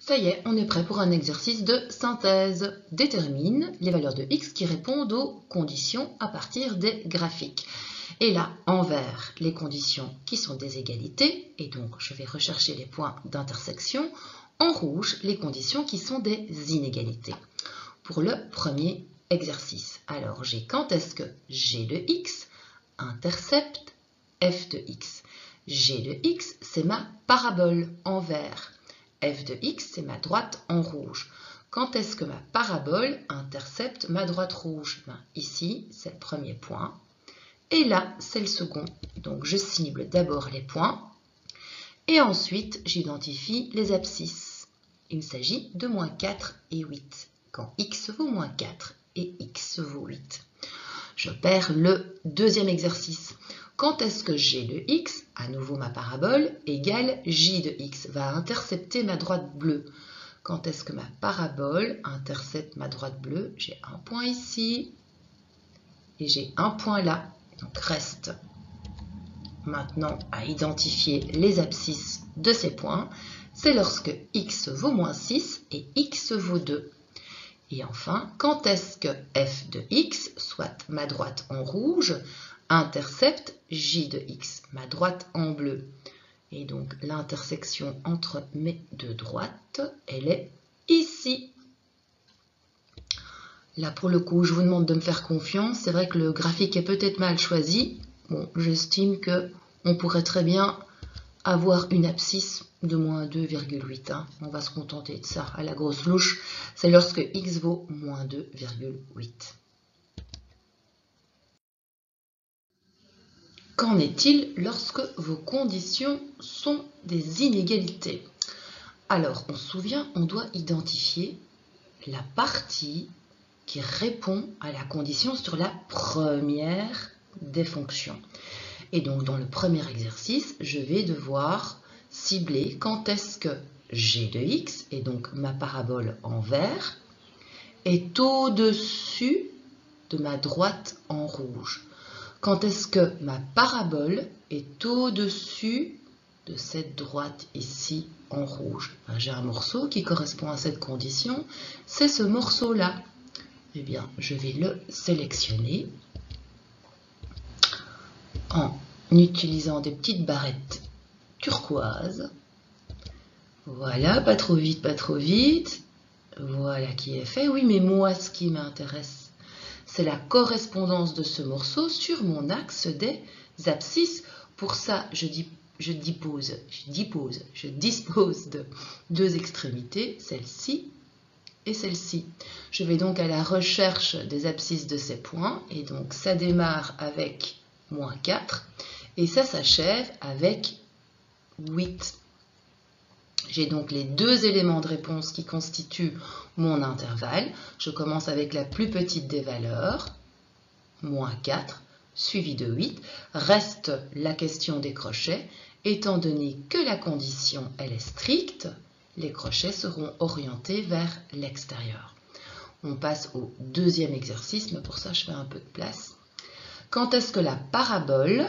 Ça y est, on est prêt pour un exercice de synthèse. Détermine les valeurs de x qui répondent aux conditions à partir des graphiques. Et là, en vert, les conditions qui sont des égalités, et donc je vais rechercher les points d'intersection. En rouge, les conditions qui sont des inégalités. Pour le premier exercice, alors j'ai quand est-ce que g de x intercepte f de x. G de x, c'est ma parabole en vert. F de x, c'est ma droite en rouge. Quand est-ce que ma parabole intercepte ma droite rouge? Ici, c'est le premier point. Et là, c'est le second. Donc, je cible d'abord les points. Et ensuite, j'identifie les abscisses. Il s'agit de moins 4 et 8. Quand x vaut moins 4 et x vaut 8. J'opère le deuxième exercice. Quand est-ce que g de x, à nouveau ma parabole, égale j de x, va intercepter ma droite bleue? Quand est-ce que ma parabole intercepte ma droite bleue? J'ai un point ici et j'ai un point là. Donc reste maintenant à identifier les abscisses de ces points. C'est lorsque x vaut moins 6 et x vaut 2. Et enfin, quand est-ce que f de x, soit ma droite en rouge, intercepte j de x, ma droite en bleu? Et donc l'intersection entre mes deux droites, elle est ici. Là pour le coup, je vous demande de me faire confiance. C'est vrai que le graphique est peut-être mal choisi. Bon, j'estime qu'on pourrait très bien avoir une abscisse de moins 2,8. On va se contenter de ça à la grosse louche. C'est lorsque x vaut moins 2,8. Qu'en est-il lorsque vos conditions sont des inégalités? Alors, on se souvient, on doit identifier la partie qui répond à la condition sur la première des fonctions. Et donc, dans le premier exercice, je vais devoir cibler quand est-ce que g de x, et donc ma parabole en vert, est au-dessus de ma droite en rouge. Quand est-ce que ma parabole est au-dessus de cette droite ici en rouge? J'ai un morceau qui correspond à cette condition, c'est ce morceau-là. Eh bien, je vais le sélectionner en utilisant des petites barrettes turquoises. Voilà, pas trop vite, pas trop vite. Voilà qui est fait. Oui, mais moi, ce qui m'intéresse, c'est la correspondance de ce morceau sur mon axe des abscisses. Pour ça, je dispose de deux extrémités, celle-ci et celle-ci. Je vais donc à la recherche des abscisses de ces points, et donc ça démarre avec moins 4, et ça s'achève avec 8. J'ai donc les deux éléments de réponse qui constituent mon intervalle. Je commence avec la plus petite des valeurs, moins 4, suivi de 8. Reste la question des crochets. Étant donné que la condition elle est stricte, les crochets seront orientés vers l'extérieur. On passe au deuxième exercice, mais pour ça je fais un peu de place. Quand est-ce que la parabole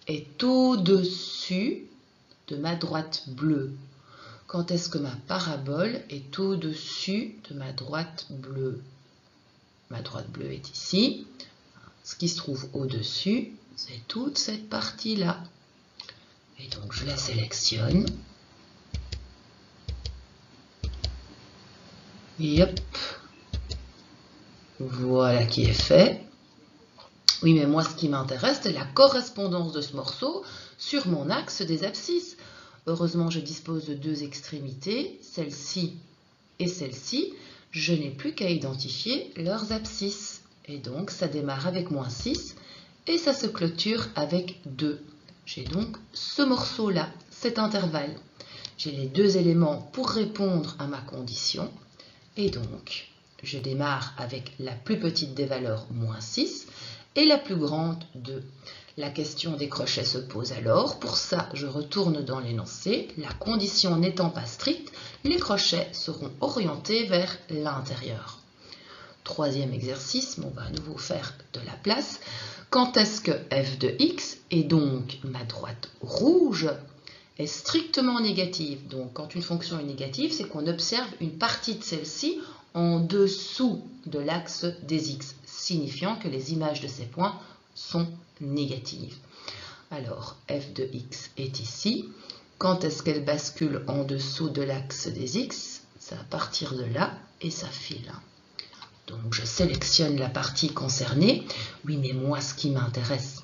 est au-dessus de ma droite bleue? Quand est-ce que ma parabole est au-dessus de ma droite bleue? Ma droite bleue est ici. Ce qui se trouve au-dessus, c'est toute cette partie-là. Et donc, je la sélectionne. Et hop. Voilà qui est fait. Oui, mais moi, ce qui m'intéresse, c'est la correspondance de ce morceau sur mon axe des abscisses. Heureusement, je dispose de deux extrémités, celle-ci et celle-ci. Je n'ai plus qu'à identifier leurs abscisses. Et donc, ça démarre avec moins 6 et ça se clôture avec 2. J'ai donc ce morceau-là, cet intervalle. J'ai les deux éléments pour répondre à ma condition. Et donc, je démarre avec la plus petite des valeurs, moins 6, et la plus grande, 2. La question des crochets se pose alors. Pour ça, je retourne dans l'énoncé. La condition n'étant pas stricte, les crochets seront orientés vers l'intérieur. Troisième exercice, on va à nouveau faire de la place. Quand est-ce que f de x, et donc ma droite rouge, est strictement négative. Donc, quand une fonction est négative, c'est qu'on observe une partie de celle-ci en dessous de l'axe des x, signifiant que les images de ces points sont négatives. Alors, f de x est ici. Quand est-ce qu'elle bascule en dessous de l'axe des x? C'est à partir de là et ça file. Donc, je sélectionne la partie concernée. Oui, mais moi, ce qui m'intéresse,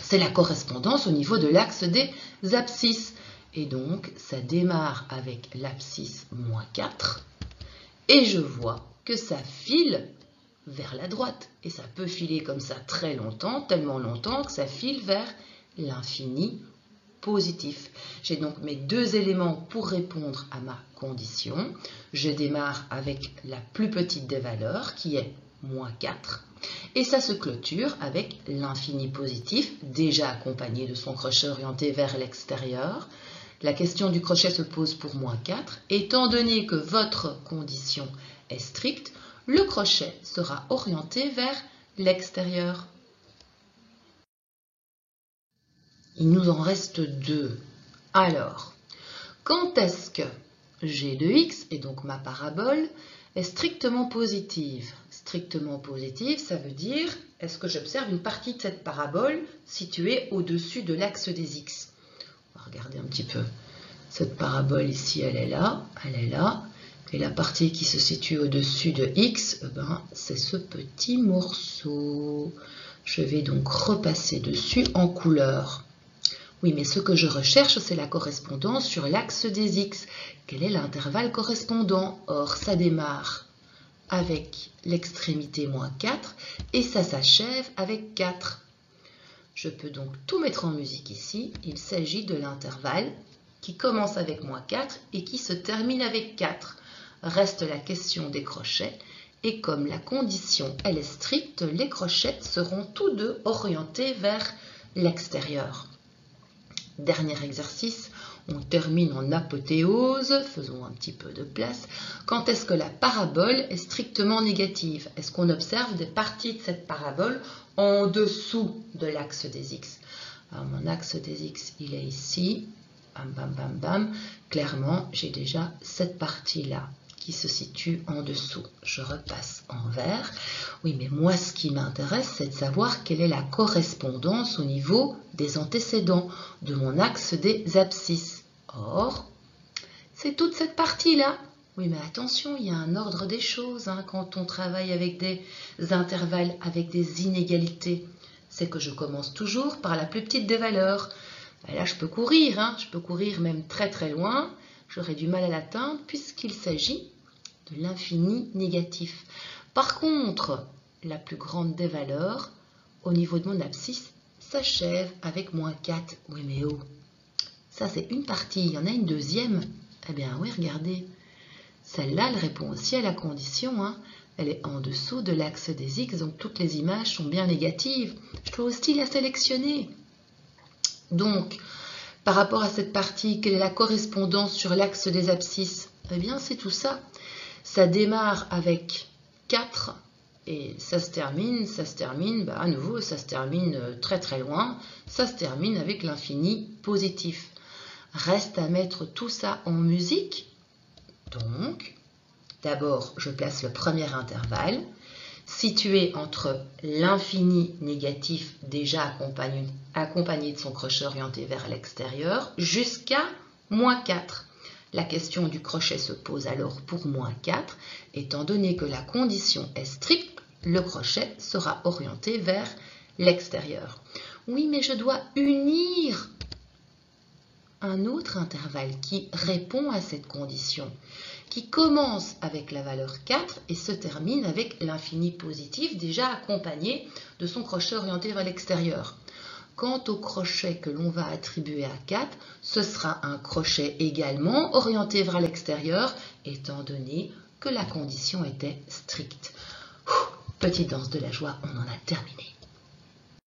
c'est la correspondance au niveau de l'axe des abscisses. Et donc, ça démarre avec l'abscisse -4. Et je vois que ça file vers la droite. Et ça peut filer comme ça très longtemps, tellement longtemps que ça file vers l'infini positif. J'ai donc mes deux éléments pour répondre à ma condition. Je démarre avec la plus petite des valeurs, qui est -4. Et ça se clôture avec l'infini positif, déjà accompagné de son crochet orienté vers l'extérieur. La question du crochet se pose pour -4. Étant donné que votre condition est stricte, le crochet sera orienté vers l'extérieur. Il nous en reste deux. Alors, quand est-ce que g de x, et donc ma parabole, est strictement positive? Strictement positive, ça veut dire, est-ce que j'observe une partie de cette parabole située au-dessus de l'axe des x? On va regarder un petit peu. Cette parabole ici, elle est là, et la partie qui se situe au-dessus de x, c'est ce petit morceau. Je vais donc repasser dessus en couleur. Oui, mais ce que je recherche, c'est la correspondance sur l'axe des x. Quel est l'intervalle correspondant? Or, ça démarre avec l'extrémité -4 et ça s'achève avec 4. Je peux donc tout mettre en musique ici. Il s'agit de l'intervalle qui commence avec -4 et qui se termine avec 4. Reste la question des crochets. Et comme la condition, elle est stricte, les crochets seront tous deux orientés vers l'extérieur. Dernier exercice, on termine en apothéose, faisons un petit peu de place. Quand est-ce que la parabole est strictement négative? Est-ce qu'on observe des parties de cette parabole en dessous de l'axe des x? Alors, mon axe des x, il est ici. Bam, bam, bam, bam. Clairement, j'ai déjà cette partie-là qui se situe en dessous. Je repasse en vert. Oui, mais moi, ce qui m'intéresse, c'est de savoir quelle est la correspondance au niveau des antécédents de mon axe des abscisses. Or, c'est toute cette partie-là. Oui, mais attention, il y a un ordre des choses quand on travaille avec des intervalles, avec des inégalités. C'est que je commence toujours par la plus petite des valeurs. Et là, je peux courir, je peux courir même très très loin. J'aurai du mal à l'atteindre puisqu'il s'agit de l'infini négatif. Par contre, la plus grande des valeurs, au niveau de mon abscisse, s'achève avec -4. Oui, mais oh, ça c'est une partie, il y en a une deuxième. Eh bien oui, regardez, celle-là, elle répond aussi à la condition. Elle est en dessous de l'axe des x, donc toutes les images sont bien négatives. Je dois aussi la sélectionner. Donc, par rapport à cette partie, quelle est la correspondance sur l'axe des abscisses? Eh bien, c'est tout ça. Ça démarre avec 4 et ça se termine, à nouveau, ça se termine très très loin. Ça se termine avec l'infini positif. Reste à mettre tout ça en musique. Donc, d'abord, je place le premier intervalle, situé entre l'infini négatif, déjà accompagné de son crochet orienté vers l'extérieur, jusqu'à -4. La question du crochet se pose alors pour -4. Étant donné que la condition est stricte, le crochet sera orienté vers l'extérieur. Oui, mais je dois unir un autre intervalle qui répond à cette condition, qui commence avec la valeur 4 et se termine avec l'infini positif déjà accompagné de son crochet orienté vers l'extérieur. Quant au crochet que l'on va attribuer à 4, ce sera un crochet également orienté vers l'extérieur, étant donné que la condition était stricte. Petite danse de la joie, on en a terminé.